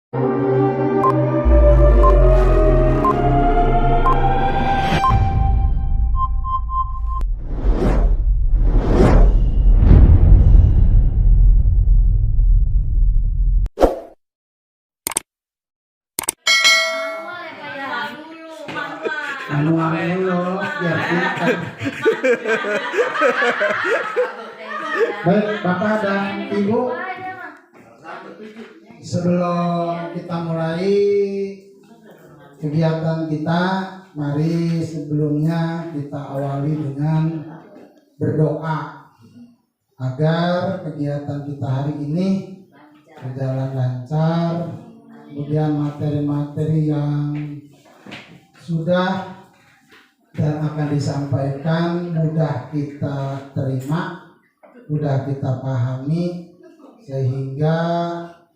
Manual dulu biar pintar. Baik Bapak dan Ibu, sebelum kita mulai kegiatan kita, mari sebelumnya kita awali dengan berdoa agar kegiatan kita hari ini berjalan lancar, kemudian materi-materi yang sudah dan akan disampaikan mudah kita terima, mudah kita pahami, sehingga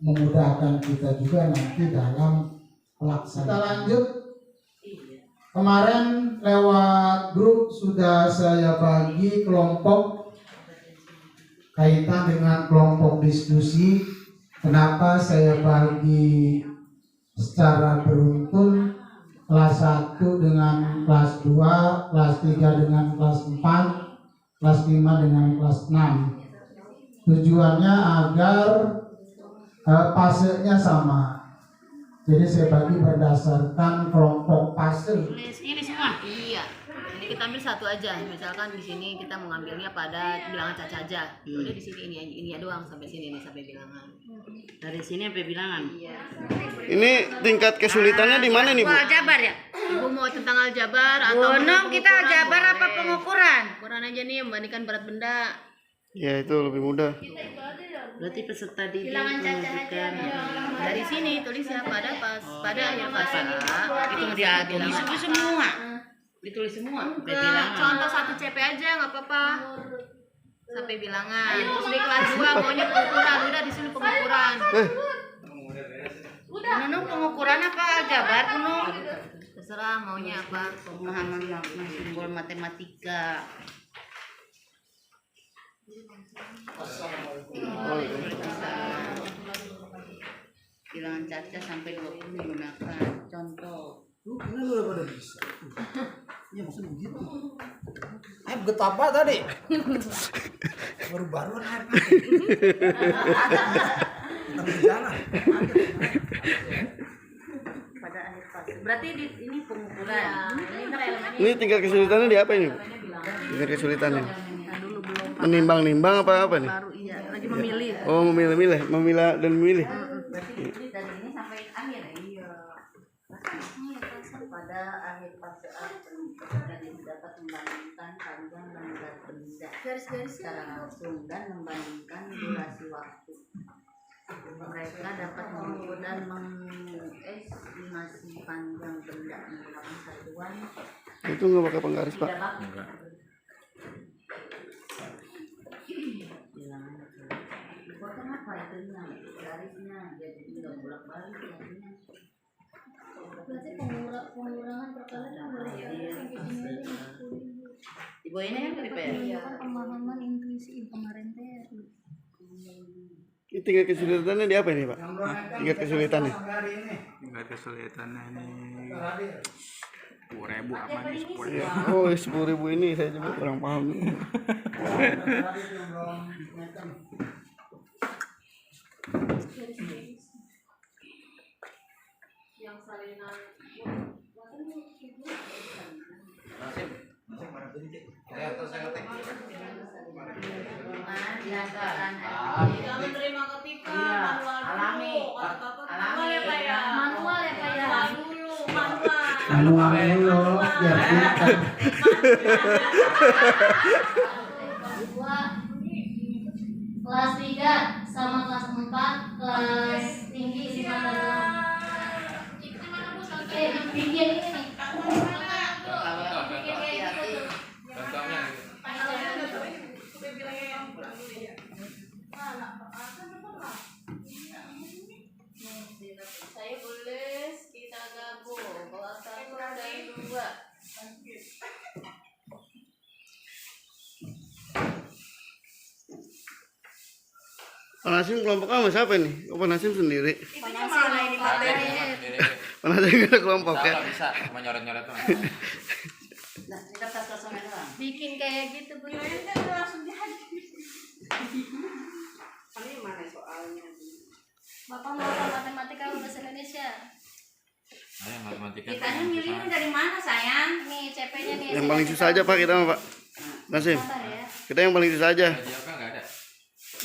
memudahkan kita juga nanti dalam pelaksanaan. Kita lanjut. Kemarin lewat grup sudah saya bagi kelompok kaitan dengan kelompok diskusi. Kenapa saya bagi secara beruntun, kelas 1 dengan kelas 2, kelas 3 dengan kelas 4, kelas 5 dengan kelas 6. Tujuannya agar fasenya sama. Jadi saya bagi berdasarkan kelompok fase. Ini semua? Iya. Jadi kita ambil satu aja. Misalkan di sini kita mengambilnya pada bilangan caca aja. Udah di sini ini ya doang sampai sini nih, sampai bilangan. Dari sini sampai bilangan. Iya. Ini tingkat kesulitannya di mana nih, Bu? Aljabar ya? Ibu mau tentang aljabar atau kita aljabar apa pengukuran? Ukuran aja nih, membandingkan berat benda. Ya itu lebih mudah. Berarti peserta didik menunjukkan dari sini tulis ya pada akhir fase Itu dia tulis semua. ditulis semua. Contoh 1 CP aja nggak apa-apa. Sampai bilangan. Terus di kelas 2 maunya pengukuran, udah di sini pengukuran. Nunung pengukuran apa aljabar Nunung? Terserah maunya apa. Pemahaman simbol matematika. Bilangan caca sampai 20 menggunakan contoh. Ini udah pada bisa. Ya maksudnya begitu. Getapa tadi. Baru-baru air. Kita berjalan. Pada akhir fase. Berarti ini pengukuran. Ini tingkat kesulitannya di apa ini, Bu? Tingkat kesulitannya. Menimbang-nimbang apa nih? Baru iya, lagi memilih. Oh, memilah dan memilih. Berarti dari ini sampai akhir ya? Iya. Pada akhir fase A, peserta dapat membandingkan panjang dan berat benda secara langsung dan membandingkan durasi waktu. Mereka dapat mengukur dan mengestimasi panjang benda menggunakan satuan. Itu nggak pakai penggaris, Pak? Enggak. Dipotong apa itunya? Garisnya jadi nggak bolak-balik garisnya. Berarti pengurangan perkalian Ibu ini kan menunjukkan pemahaman intuisi kemarin teh. Ini tingkat kesulitannya di apa ini, Pak? Tingkat kesulitannya. Tingkat kesulitannya ini 10.000 apa nih 10.000? Oh, 10.000 ini saya juga kurang paham. Yang salinan Jangan menerima ketika alami. manual ya Pak ya. Manual dulu biar pintar. Kelas 3 sama kelas 4, kelas tinggi di mana? Bikin ini nih. Saya boleh kita gabung kelas 1 dan 2. Pak Nasim kelompok sama siapa nih? Oh, Pak Nasim sendiri. Itu yang lain Mana ada yang ada kelompok ya? Bisa, cuma nyoret-nyoret tuh. Nah, ini kertas kosongnya doang. Bikin kayak gitu Bu. Bapak mau apa matematika atau bahasa Indonesia? Ayo matematika. Kitanya milihnya dari mana sayang? Nih CP-nya nih. Yang paling susah aja Pak kita mah Pak. Nasim. Sabar ya. Kita yang paling susah aja. Dia kan nggak ada.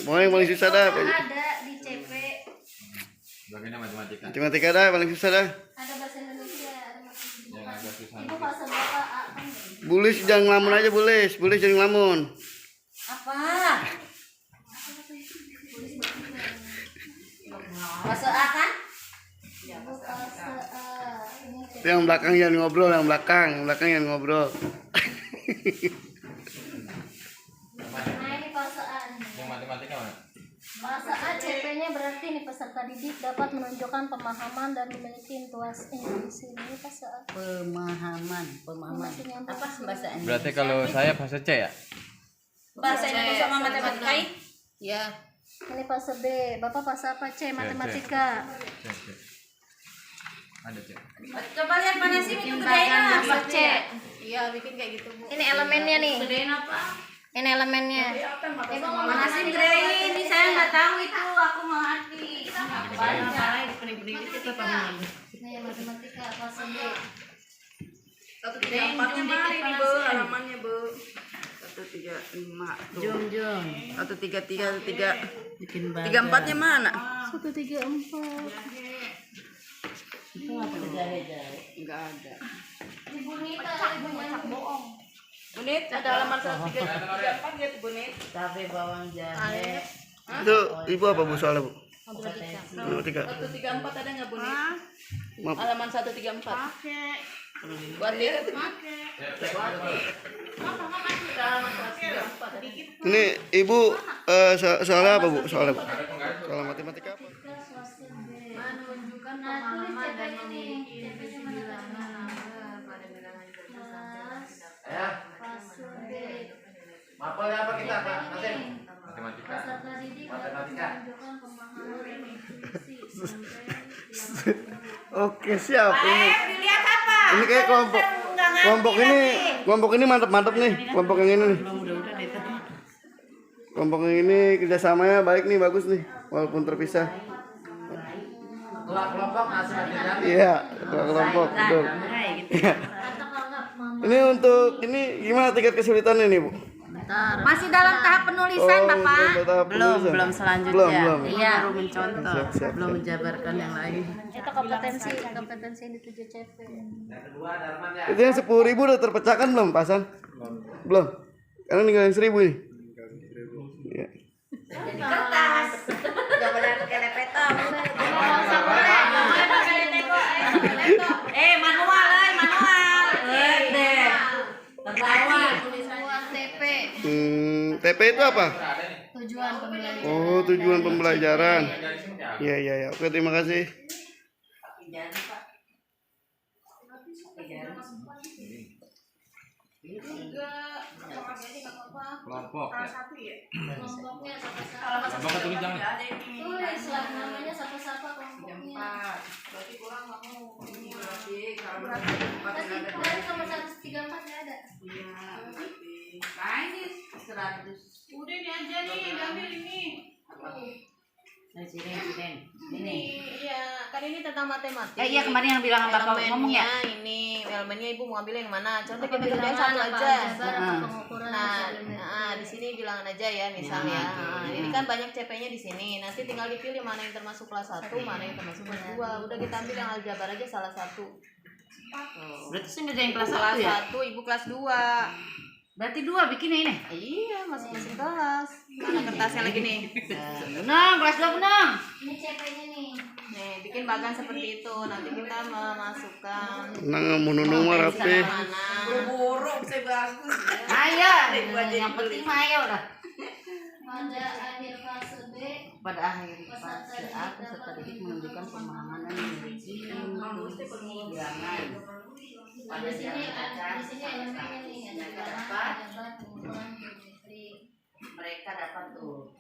Pokoknya yang paling susah dah. Ada di CP. Bagiannya matematika. Matematika dah paling susah dah. Ada bahasa Indonesia, ada bahasa Yang agak susah. Ibu fase berapa A kan? Bulis jangan ngelamun aja Bulis. Bulis jangan ngelamun. Apa? Fase A kan? Ibu fase A. Ini CP. Yang belakang jangan ngobrol, yang belakang jangan ngobrol. Nah ini fase A nih. Yang matematika mana? Fase A CP-nya berarti nih peserta didik dapat menunjukkan pemahaman dan memiliki intuasi Inggris. Ini fase A. Pemahaman. Masih nyambung. Apa bahasa Indonesia? Berarti kalau saya bahasa C ya? Bahasa Indonesia sama matematika? Ya. Ini fase B. Bapak fase apa? C. Matematika. C, C. Ada C. Coba lihat mana sih itu Bagian gedein apa? fase C. Iya, bikin kayak gitu, Bu. Ini elemennya nih. Gedein apa? Ini elemennya. Ibu mau Mana sih gedein? Ini saya nggak tahu itu. Aku mau hati. Nih matematika fase B. 134-nya mana ini, Bu? Halamannya, Bu. 135. Jom. 133, 34 34-nya mana? 134. Itu apa jari-jari? Enggak ada. Ibu Nita, ibu yang bohong. Bunit, ada halaman 134 ya, Bunit. Cabe bawang jahe. Itu ibu apa Bu soalnya Bu? Matematika. 134 ada nggak, Bunit? Maaf. Halaman 134. Buat lihat. Halaman 134. Ini ibu soalnya apa Bu? Soalnya Bu? Soal matematika apa? Fase B. Menunjukkan Nah, tulis pemahaman dan CP-nya nih. memiliki CP-nya mana tadi? bilangan pada bilangan caca sampai Ya. Fase B. Mapel apa kita Pak? CP-nya nih. Matematika. Peserta didik dapat menunjukkan pemahaman dan intuisi sampai 80. Oke siap ini. Lihat apa? Ini kayak kelompok ini mantap nih. Kelompok yang ini nih. Kelompok yang ini kerjasamanya baik nih, bagus nih, walaupun terpisah. Kelompok ngasih ajaran. Iya, kelompok betul. Iya. Kata kalau nggak mama. Ini untuk ini gimana tingkat kesulitannya nih Bu? Masih dalam tahap penulisan, Bapak. belum tahap penulisan. belum selanjutnya. Belum. Iya. Baru mencontoh, Siap. belum menjabarkan yang lain. Itu kompetensi yang di 7 CP. Itu yang 10.000 udah terpecahkan belum pasan? Belum. Karena ninggalin 1.000 nih. Iya. Kertas. Gak benar kelepetan. Manual. Deh. Tertawa. Buat TP. TP itu apa? Tujuan pembelajaran. Oh, tujuan pembelajaran. Iya. Oke, terima kasih. Kelompok. Kelompoknya sapa-sapa. Kelompok ketulis jangan. Tulis lah namanya sapa-sapa kelompoknya. Berarti kurang nggak mau. Ini berarti Tadi kemarin sama 134 nggak ada. Iya, berarti. Nah, ini 100. Udah ini aja nih, diambil ini. Ini. Iya, kan ini tentang matematika. Iya kemarin yang bilang Bapak ngomong ya. Ini elemennya Ibu mau ambil yang mana? Contoh Apa kita kerjain bilangan, satu apa aja. aljabar, apa pengukuran, Nah, di sini bilangan aja ya misalnya. Ini kan banyak CP-nya di sini. Nanti tinggal dipilih mana yang termasuk kelas 1, mana yang termasuk kelas 2. Udah kita ambil yang aljabar aja salah satu. Berarti saya ngerjain kelas 1 Kelas ya? 1, Ibu kelas 2. Berarti 2 bikinnya ini. Iya, masing-masing kelas. Mana kertasnya lagi nih? Benang, kelas 2 benang. Ini CP-nya nih. Nih, bikin bagan seperti itu. Nanti kita memasukkan Nang mau nunung mah rapi. mana. Buru-buru saya bagus. Ayo, yang penting mah ayo lah. Pada akhir fase B, Pada akhir fase A, peserta didik menunjukkan pemahaman dan memiliki bilangan. di sini elemennya nih ada bilangan, aljabar, pengukuran, geometri. Mereka dapat tuh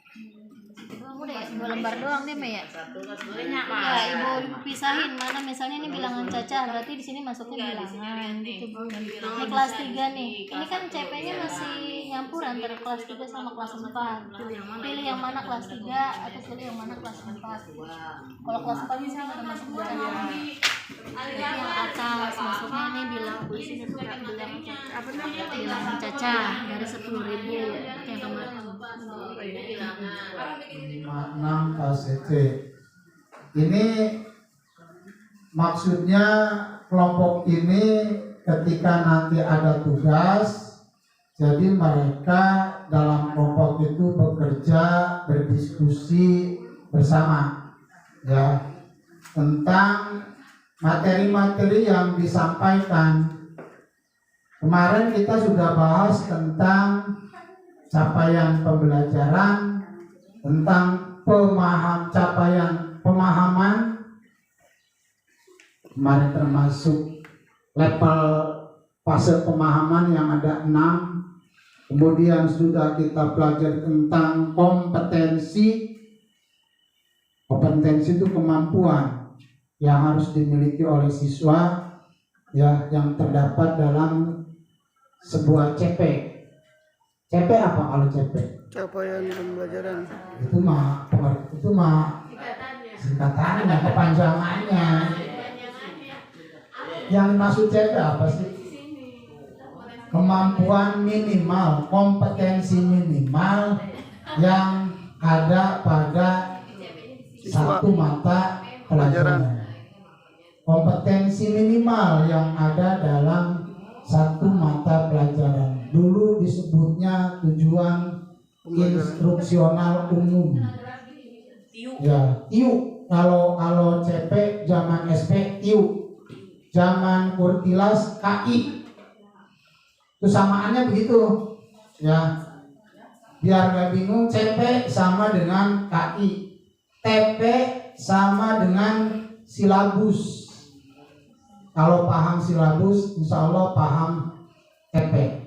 Doang udah ya, 2 lembar doang deh Mei ya. Satu kelas banyak Ya, ibu pisahin mana misalnya ini bilangan Caca, berarti di sini masuknya bilangan gitu Bu. Ini kelas 3 nih. Ini kan CP-nya masih nyampur antara kelas 3 sama kelas 4. Pilih yang mana kelas 3 atau pilih yang mana kelas 4. Kalau kelas 4 ini udah masuk bilangan. Jadi yang atas masuknya ini bilang di sini tuh bilangan Caca dari 10.000 yang kemarin. 6 KCC. Ini maksudnya kelompok ini ketika nanti ada tugas, jadi mereka dalam kelompok itu bekerja, berdiskusi bersama ya tentang materi-materi yang disampaikan. Kemarin kita sudah bahas tentang capaian pembelajaran, tentang capaian pemahaman. Kemarin termasuk level fase pemahaman yang ada 6. Kemudian sudah kita pelajari tentang kompetensi. Kompetensi itu kemampuan yang harus dimiliki oleh siswa ya, yang terdapat dalam sebuah CP. CP apa kalau CP? Capaian pembelajaran. Itu mah singkatannya, kepanjangannya. Yang dimaksud CP apa sih? Kemampuan minimal, kompetensi minimal yang ada pada satu mata pelajaran. Kompetensi minimal yang ada dalam satu mata pelajaran. Dulu disebutnya tujuan instruksional umum. Ya, TIU. Kalau CP zaman SP TIU. Zaman Kurtilas KI. Itu samaannya begitu. Ya. Biar gak bingung, CP sama dengan KI. TP sama dengan silabus. Kalau paham silabus, insya Allah paham TP.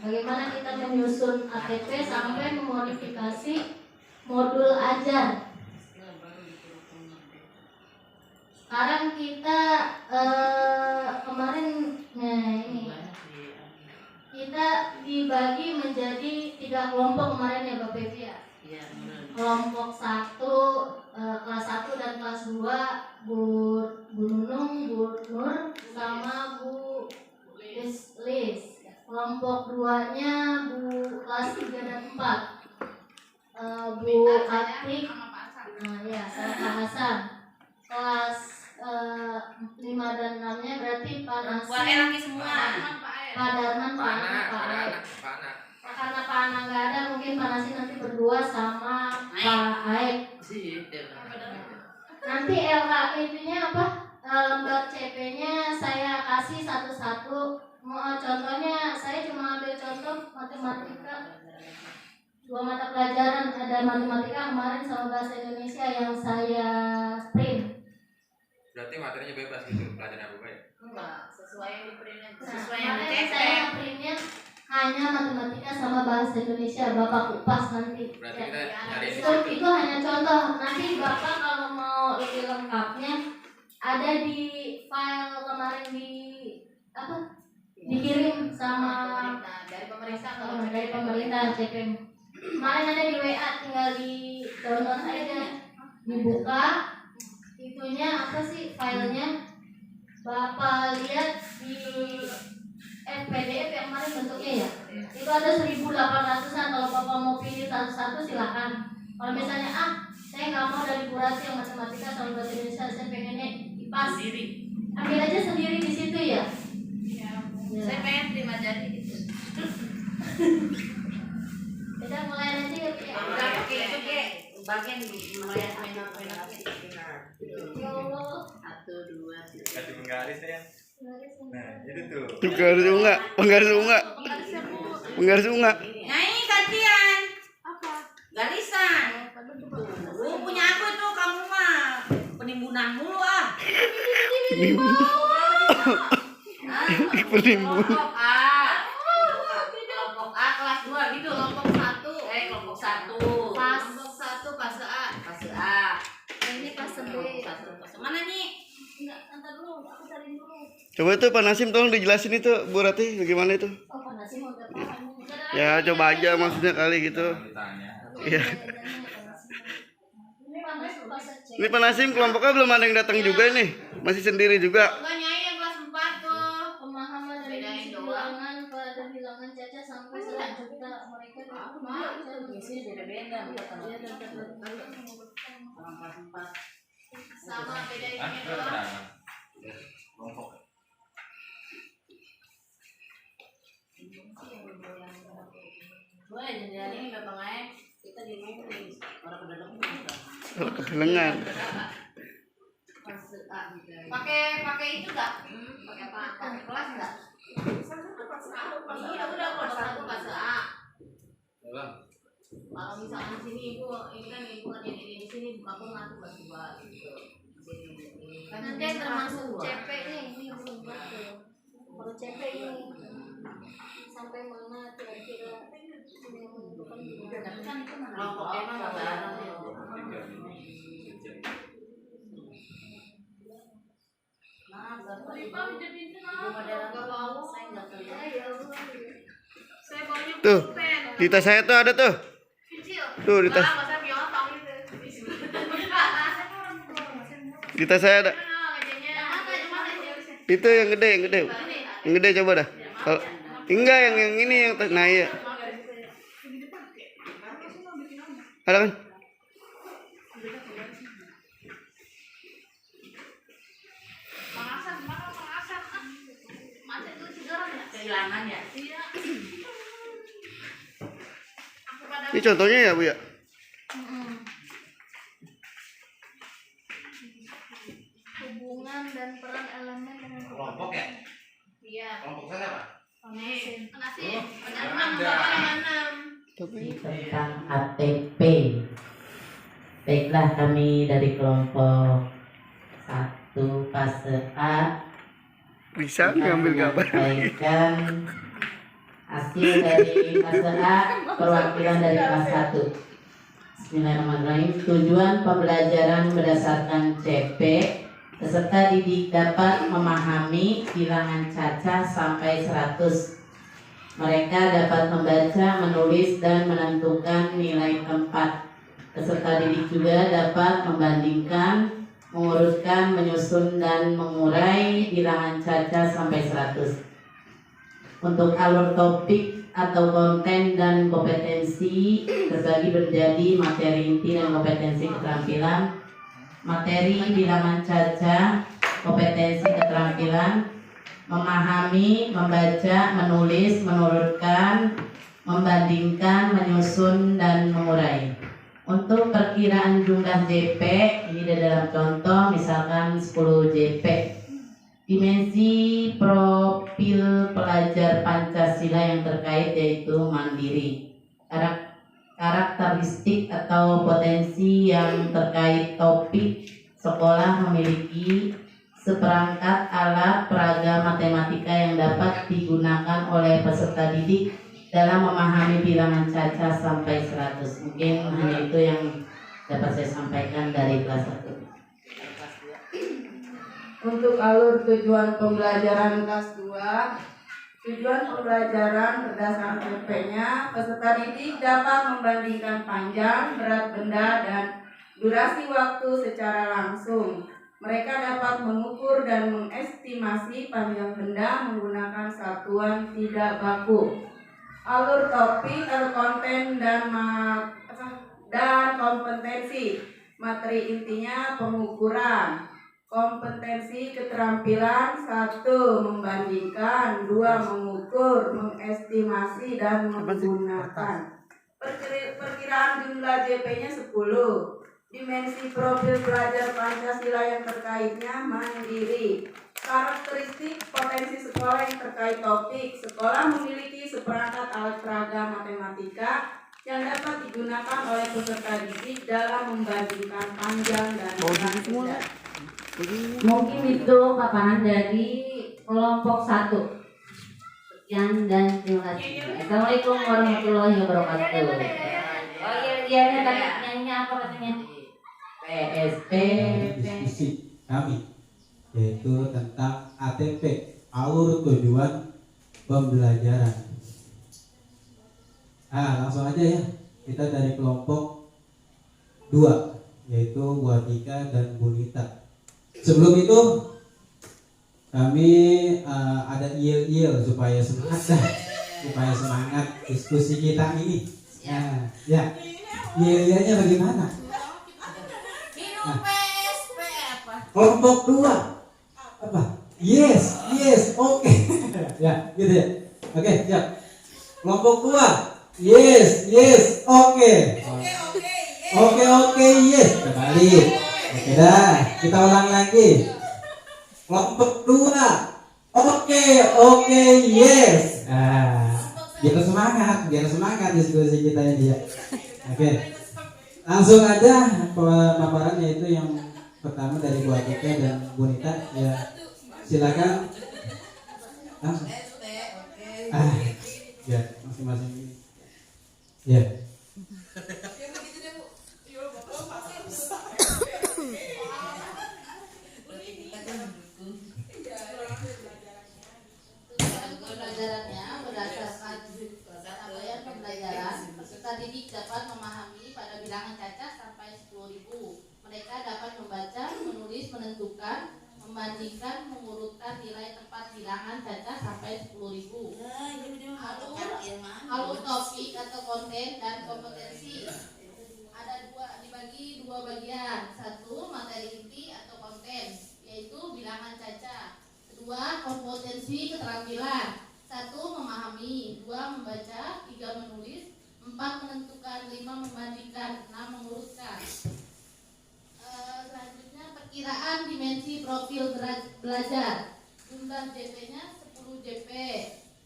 Bagaimana kita menyusun ATP sampai memodifikasi modul ajar. Sekarang kita kemarin ini kita dibagi menjadi 3 kelompok kemarin ya Bapak Ibu ya. Kelompok 1 kelas 1 dan kelas 2 Bu Nunung, Bu Nur sama Bu Lis. Kelompok 2-nya Bu kelas 3 dan 4 Bu Atik, nah ya sama Pak Hasan. Kelas 5 dan 6-nya berarti Pak Nasi, Pak Darman, Pak Aik. Karena Pak Ana nggak ada, mungkin Pak Nasi nanti berdua sama Pak Aik. Nanti itunya apa? Lembar CP-nya saya kasih satu-satu. Contohnya saya cuma ambil contoh matematika 2 mata pelajaran, ada matematika kemarin sama bahasa Indonesia yang saya print. Berarti materinya bebas gitu pelajaran apa ya? Enggak, sesuai yang di print. Sesuai yang saya printnya hanya matematika sama bahasa Indonesia, Bapak kupas nanti. Berarti kita nyari Itu hanya contoh. Nanti Bapak kalau mau lebih lengkapnya ada di file kemarin dikirim sama dari pemerintah dari pemerintah CPM. Kemarin ada di WA, tinggal di download aja, dibuka itunya apa sih filenya, Bapak lihat di PDF yang kemarin bentuknya ya, itu ada 1.800-an. Kalau Bapak mau pilih satu-satu silakan. Kalau misalnya saya nggak mau dari kurasi yang matematika sama bahasa Indonesia, saya pengennya IPA sendiri, ambil aja sendiri di situ ya. Saya pengen terima jadi gitu. Kita mulai nanti ya. Udah pakai itu kayak bagian melihat menor. Ya Allah. 1, 2, 3. kasih menggaris ya. Nah, itu tuh. Penggaris unga, penggaris unga. Penggaris unga. Nyai gantian. Apa? Garisan. Punya aku itu kamu mah penimbunan mulu Penimbun. Kelompok A kelas 2 gitu, kelompok 1 kelompok 1 Mana nih? Enggak, antar dulu, aku cari dulu. Coba itu Pak Nasim tolong dijelasin itu Bu Rati bagaimana itu. Oh, panasnya mau udah paham. Ya coba aja maksudnya kali gitu. Ditanya. Iya. Ini panas pas cek. Ini Pak Nasim kelompoknya belum ada yang datang juga nih. Masih sendiri juga. Enggak Nyai yang kelas 4 tuh. Pemahaman dari Bedain isi doang. bilangan pada bilangan caca sampai 100 juta mereka Di sini beda-beda. Orang kelas 4. Sama beda Hah? ini Berapa doang. ada? Kelompok. Boleh jadi ini Bapak Ngai. Kita di nulis orang kedalam Lengan. fase A gitu. Pakai itu enggak? Pakai apa? Pakai kelas enggak? Iya udah kelas 1 kelas A. Belum. Kalau misalkan sini ibu ini kan ibu kan yang di sini aku ngatur kelas 2 gitu. nanti yang termasuk CP nya ini belum betul. Kalau CP ini sampai mana kira-kira ini yang menentukan gimana? Tapi kan itu mana? Kelompoknya mah nggak ada. Maaf, Bapak Ibu. Ibu modern saya nggak kelihatan. Saya baunya Tuh, pen. di tas saya tuh ada tuh. Kecil. Tuh di tas. Enggak usah biotong itu. Di tas saya ada. Ngejenya. Itu yang gede, yang gede. Yang gede coba dah. Kalau enggak yang ini yang nah iya. Ada kan? Kehilangan ya. Ini contohnya ya Bu ya. Hubungan dan peran elemen dengan Kelompok ya? Iya. Kelompok saya apa? Nih, makasih. Ada Ada. 6, Tapi tentang ATP. Baiklah, kami dari kelompok 1 fase A bisa ngambil gambar. menyampaikan hasil dari fase A, perwakilan dari kelas 1. Bismillahirrahmanirrahim. Tujuan pembelajaran berdasarkan CP, peserta didik dapat memahami bilangan caca sampai 100. Mereka dapat membaca, menulis, dan menentukan nilai tempat. Peserta didik juga dapat membandingkan, mengurutkan, menyusun, dan mengurai bilangan caca sampai 100. Untuk alur topik atau konten dan kompetensi terbagi menjadi materi inti dan kompetensi keterampilan. Materi bilangan caca, kompetensi keterampilan, memahami, membaca, menulis, menurutkan, membandingkan, menyusun, dan mengurai. Untuk perkiraan jumlah JP, ini ada dalam contoh, misalkan 10 JP. Dimensi profil pelajar Pancasila yang terkait yaitu mandiri. Karakteristik atau potensi yang terkait topik, sekolah memiliki seperangkat alat peraga matematika yang dapat digunakan oleh peserta didik dalam memahami bilangan caca sampai 100. Mungkin hanya itu yang dapat saya sampaikan dari kelas 1. Untuk alur tujuan pembelajaran kelas 2, tujuan pembelajaran berdasarkan CP-nya, peserta didik dapat membandingkan panjang, berat benda, dan durasi waktu secara langsung. Mereka dapat mengukur dan mengestimasi panjang benda menggunakan satuan tidak baku. Alur topik atau konten dan kompetensi. Materi intinya pengukuran. Kompetensi keterampilan 1. Membandingkan, 2. Mengukur, mengestimasi, dan menggunakan. Perkiraan jumlah JP-nya 10. Dimensi profil pelajar Pancasila yang terkaitnya mandiri. Karakteristik potensi sekolah yang terkait topik. Sekolah memiliki seperangkat alat peraga matematika yang dapat digunakan oleh peserta didik dalam membandingkan panjang dan berat benda. Mungkin itu paparan dari kelompok 1. Sekian dan terima kasih. Assalamualaikum warahmatullahi wabarakatuh. Oh iya, tadi nyanyinya apa katanya? PSP diskusi. kami, yaitu tentang ATP, alur tujuan pembelajaran. Langsung aja ya, kita dari kelompok 2, yaitu Bu Atika dan Bu Nita. Sebelum itu kami ada yel-yel supaya semangat diskusi kita ini. Nah, ya, yel-yelnya bagaimana? Kelompok 2 apa? Yes, oke. Ya, gitu ya. Oke, siap. Kelompok 2. Yes, oke. Oke, yes. Kembali. Oke dah, kita ulang lagi. Kelompok 2. Oke, yes. Biar semangat diskusi kita ini ya. Oke. Langsung aja pemaparan, yaitu yang pertama dari Bu Atika dan Bu Nita ya. Silakan. Ya, masing-masing. Ya. Pembelajarannya berdasarkan capaian pembelajaran, peserta didik dapat memahami pada bilangan cacah sampai 10.000. Mereka dapat membaca, menulis, menentukan, membandingkan, mengurutkan nilai tempat bilangan cacah sampai 10.000. Alur topik atau konten dan kompetensi dibagi dua bagian. Satu, materi inti atau konten, yaitu bilangan cacah. Kedua, kompetensi keterampilan. 1. Memahami. 2. Membaca. 3. Menulis. 4. Menentukan. 5. Membandingkan. 6. Mengurutkan. Selanjutnya, perkiraan dimensi profil belajar. Jumlah JP-nya 10 JP.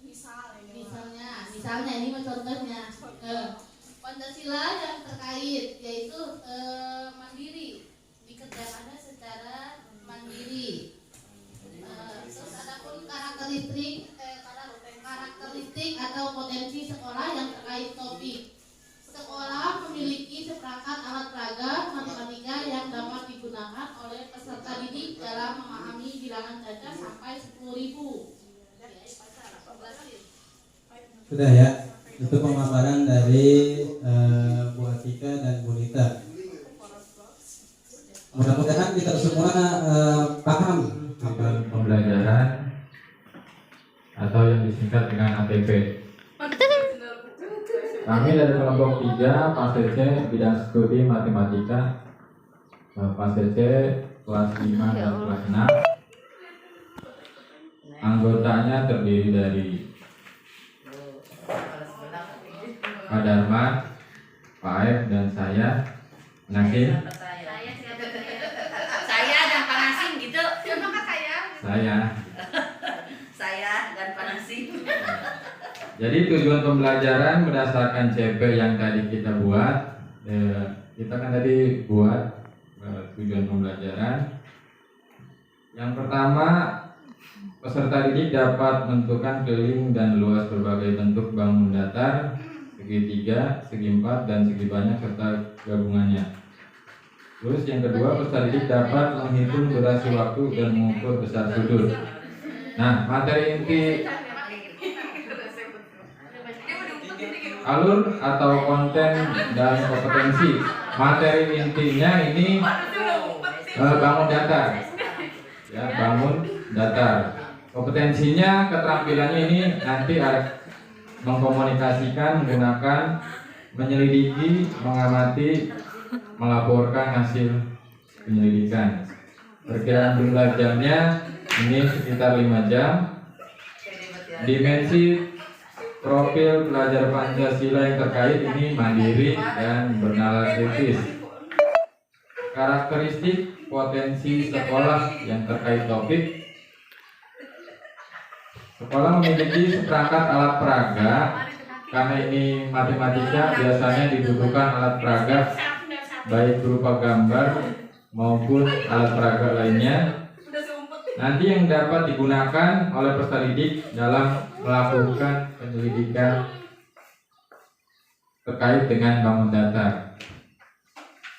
Misalnya ini contohnya. Pancasila yang terkait, yaitu mandiri, dikerjakannya secara mandiri. Terus adapun karakteristik atau potensi sekolah yang terkait topik. Sekolah memiliki seperangkat alat peraga matematika yang dapat digunakan oleh peserta didik dalam memahami bilangan cacah sampai 10.000. Sudah ya, itu pemaparan dari Bu Atika dan Bu Nita. Mudah-mudahan kita semua paham tentang pembelajaran atau yang disingkat dengan ATP. Kami dari kelompok 3 fase C bidang studi matematika, fase C kelas 5 dan kelas 6. Anggotanya terdiri dari Pak Darman, Pak Aep, dan saya, Nasim. Saya dan Pak Nasim gitu. Siapakah saya? Saya dan Pak Nasim. Jadi tujuan pembelajaran berdasarkan CP yang tadi kita buat, kita kan tadi buat tujuan pembelajaran. Yang pertama, peserta didik dapat menentukan keliling dan luas berbagai bentuk bangun datar, segitiga, segi empat, dan segi banyak serta gabungannya. Terus yang kedua, peserta didik dapat menghitung durasi waktu dan mengukur besar sudut. Nah, materi inti alur atau konten dan kompetensi. Materi intinya ini bangun datar. Ya, bangun datar. Kompetensinya, keterampilannya ini nanti mengkomunikasikan, menggunakan, menyelidiki, mengamati, melaporkan hasil penyelidikan. Perkiraan jumlah jamnya ini sekitar 5 jam. Dimensi profil belajar Pancasila yang terkait ini mandiri dan bernalar kritis. Karakteristik potensi sekolah yang terkait topik. Sekolah memiliki seperangkat alat peraga. Karena ini matematika, biasanya dibutuhkan alat peraga baik berupa gambar maupun alat peraga lainnya. Nanti yang dapat digunakan oleh peserta didik dalam melakukan penyelidikan terkait dengan bangun datar,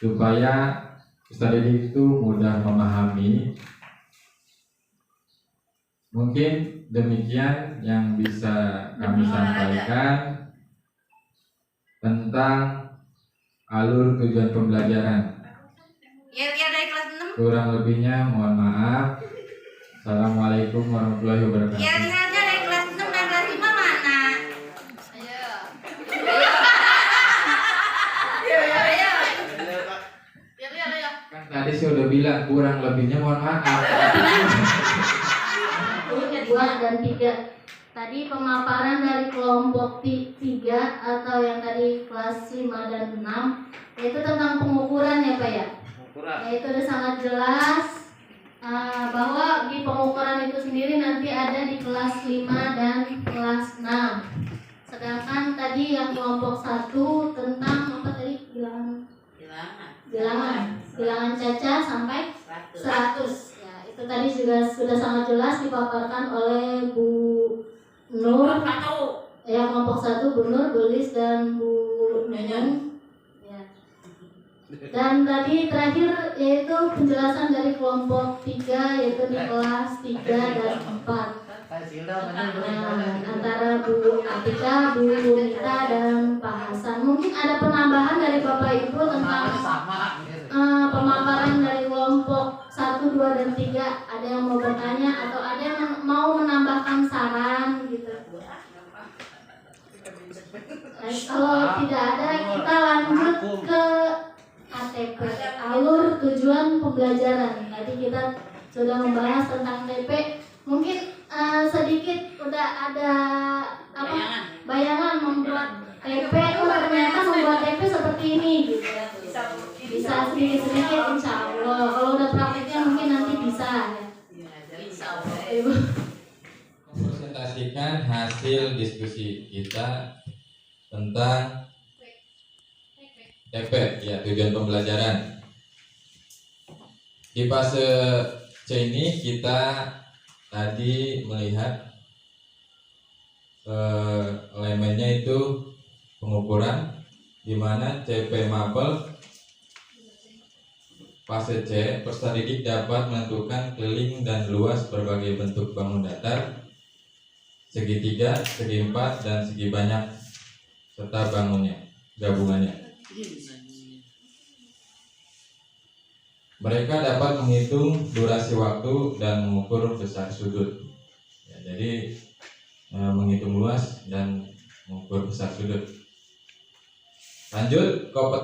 supaya peserta didik itu mudah memahami. Mungkin demikian yang bisa kami sampaikan tentang alur tujuan pembelajaran. Ya dari kelas 6. Kurang lebihnya mohon maaf. Assalamualaikum warahmatullahi wabarakatuh. Ya lihatnya dari kelas 6 dan kelas 5 mana? Kan tadi saya udah bilang kurang lebihnya mohon maaf. Ini kedua dan 3. Tadi pemaparan dari kelompok 3 atau yang tadi kelas 5 dan 6 yaitu tentang pengukuran ya Pak ya. Yaitu udah sangat jelas bahwa di pengukuran itu sendiri nanti ada di kelas 5 dan kelas 6. Sedangkan tadi yang kelompok 1 tentang apa tadi bilangan caca sampai 100. Ya, itu tadi juga sudah sangat jelas dipaparkan oleh Bu Nur. Ya, kelompok 1 Bu Nur, Bu Lis dan Bu Nunun. Ya. Dan tadi terakhir yaitu penjelasan dari kelompok 3 yaitu di kelas 3 dan 4. Antara Bu Atika, Bu Nita dan Pak Hasan. Mungkin ada penambahan dari Bapak Ibu tentang pemaparan dari kelompok 1, 2, dan 3. Ada yang mau bertanya atau ada yang mau menambahkan saran gitu. Kalau tidak ada, kita lanjut ke ATP, alur tujuan pembelajaran. Tadi kita sudah membahas tentang TP. Mungkin sedikit udah ada bayangan membuat TP. Ternyata membuat TP seperti ini gitu. Bisa sedikit-sedikit insya Allah. Kalau udah prakteknya mungkin nanti bisa ya. Presentasikan hasil diskusi kita tentang TP, ya, tujuan pembelajaran. Di fase C ini kita tadi melihat elemennya itu pengukuran, di mana CP Mapel. Fase C, peserta didik dapat menentukan keliling dan luas berbagai bentuk bangun datar, segitiga, segi empat, dan segi banyak, serta gabungannya. Mereka dapat menghitung durasi waktu dan mengukur besar sudut. Ya, jadi menghitung luas dan mengukur besar sudut. Lanjut, kompetensi